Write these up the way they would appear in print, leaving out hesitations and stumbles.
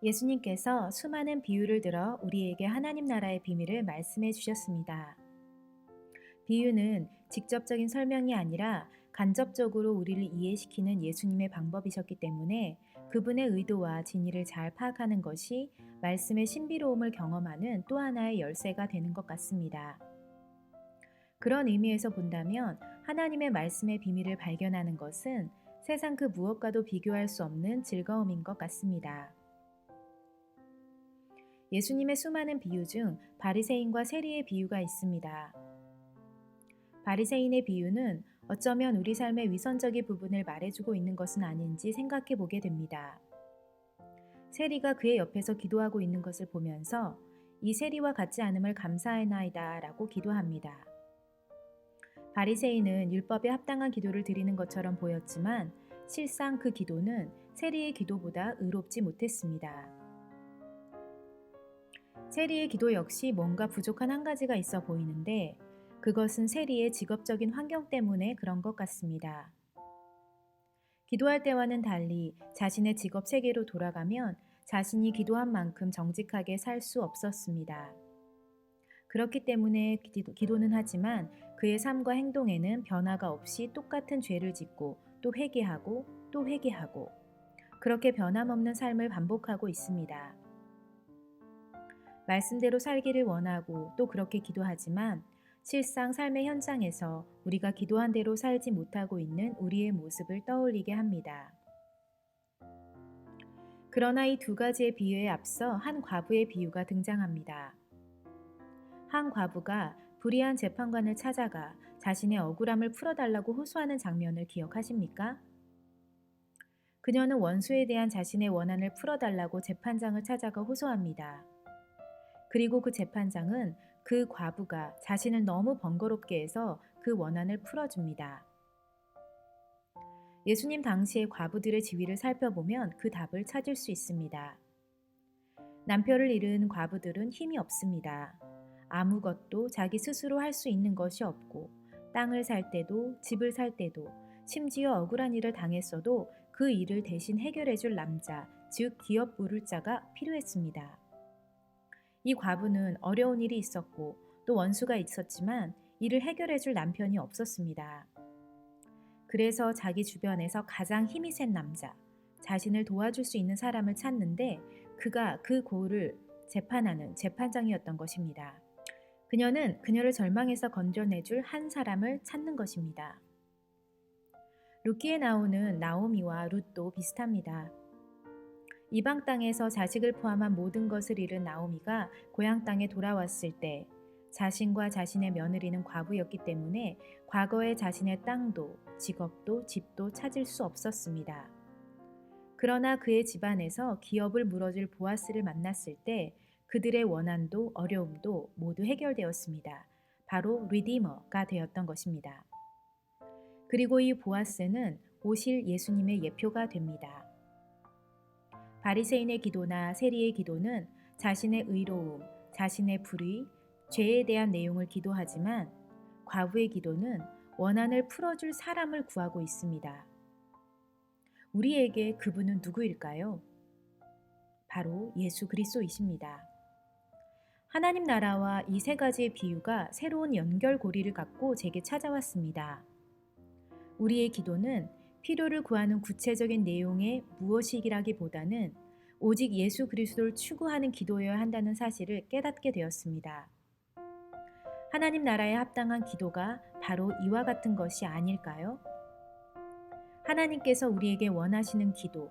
예수님께서 수많은 비유를 들어 우리에게 하나님 나라의 비밀을 말씀해 주셨습니다. 비유는 직접적인 설명이 아니라 간접적으로 우리를 이해시키는 예수님의 방법이셨기 때문에 그분의 의도와 진의를 잘 파악하는 것이 말씀의 신비로움을 경험하는 또 하나의 열쇠가 되는 것 같습니다. 그런 의미에서 본다면 하나님의 말씀의 비밀을 발견하는 것은 세상 그 무엇과도 비교할 수 없는 즐거움인 것 같습니다. 예수님의 수많은 비유 중 바리새인과 세리의 비유가 있습니다. 바리새인의 비유는 어쩌면 우리 삶의 위선적인 부분을 말해주고 있는 것은 아닌지 생각해 보게 됩니다. 세리가 그의 옆에서 기도하고 있는 것을 보면서 이 세리와 같지 않음을 감사하나이다 라고 기도합니다. 바리새인은 율법에 합당한 기도를 드리는 것처럼 보였지만 실상 그 기도는 세리의 기도보다 의롭지 못했습니다. 세리의 기도 역시 뭔가 부족한 한 가지가 있어 보이는데 그것은 세리의 직업적인 환경 때문에 그런 것 같습니다. 기도할 때와는 달리 자신의 직업 세계로 돌아가면 자신이 기도한 만큼 정직하게 살 수 없었습니다. 그렇기 때문에 기도는 하지만 그의 삶과 행동에는 변화가 없이 똑같은 죄를 짓고 또 회개하고 또 회개하고 그렇게 변함없는 삶을 반복하고 있습니다. 말씀대로 살기를 원하고 또 그렇게 기도하지만 실상 삶의 현장에서 우리가 기도한 대로 살지 못하고 있는 우리의 모습을 떠올리게 합니다. 그러나 이 두 가지의 비유에 앞서 한 과부의 비유가 등장합니다. 한 과부가 불의한 재판관을 찾아가 자신의 억울함을 풀어달라고 호소하는 장면을 기억하십니까? 그녀는 원수에 대한 자신의 원한을 풀어달라고 재판장을 찾아가 호소합니다. 그리고 그 재판장은 그 과부가 자신을 너무 번거롭게 해서 그 원한을 풀어줍니다. 예수님 당시의 과부들의 지위를 살펴보면 그 답을 찾을 수 있습니다. 남편을 잃은 과부들은 힘이 없습니다. 아무것도 자기 스스로 할 수 있는 것이 없고 땅을 살 때도 집을 살 때도 심지어 억울한 일을 당했어도 그 일을 대신 해결해 줄 남자, 즉 기업 부를 자가 필요했습니다. 이 과부는 어려운 일이 있었고 또 원수가 있었지만 이를 해결해 줄 남편이 없었습니다. 그래서 자기 주변에서 가장 힘이 센 남자, 자신을 도와줄 수 있는 사람을 찾는데 그가 그 고을을 재판하는 재판장이었던 것입니다. 그녀는 그녀를 절망에서 건져내줄 한 사람을 찾는 것입니다. 루키에 나오는 나오미와 룻도 비슷합니다. 이방 땅에서 자식을 포함한 모든 것을 잃은 나오미가 고향 땅에 돌아왔을 때 자신과 자신의 며느리는 과부였기 때문에 과거의 자신의 땅도 직업도 집도 찾을 수 없었습니다. 그러나 그의 집안에서 기업을 물어줄 보아스를 만났을 때 그들의 원한도 어려움도 모두 해결되었습니다. 바로 리디머가 되었던 것입니다. 그리고 이 보아스는 오실 예수님의 예표가 됩니다. 바리새인의 기도나 세리의 기도는 자신의 의로움, 자신의 불의, 죄에 대한 내용을 기도하지만 과부의 기도는 원한을 풀어줄 사람을 구하고 있습니다. 우리에게 그분은 누구일까요? 바로 예수 그리스도이십니다. 하나님 나라와 이 세 가지의 비유가 새로운 연결고리를 갖고 제게 찾아왔습니다. 우리의 기도는 필요를 구하는 구체적인 내용의 무엇이기라기보다는 오직 예수 그리스도를 추구하는 기도여야 한다는 사실을 깨닫게 되었습니다. 하나님 나라에 합당한 기도가 바로 이와 같은 것이 아닐까요? 하나님께서 우리에게 원하시는 기도,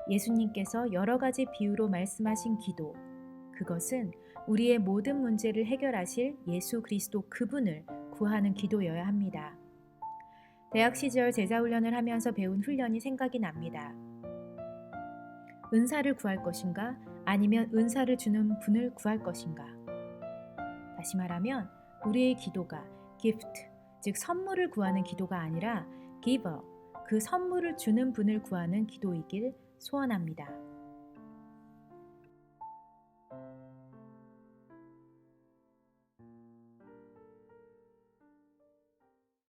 예수님께서 여러 가지 비유로 말씀하신 기도, 그것은 우리의 모든 문제를 해결하실 예수 그리스도 그분을 구하는 기도여야 합니다. 대학 시절 제자훈련을 하면서 배운 훈련이 생각이 납니다. 은사를 구할 것인가? 아니면 은사를 주는 분을 구할 것인가? 다시 말하면 우리의 기도가 gift, 즉 선물을 구하는 기도가 아니라 giver, 그 선물을 주는 분을 구하는 기도이길 소원합니다.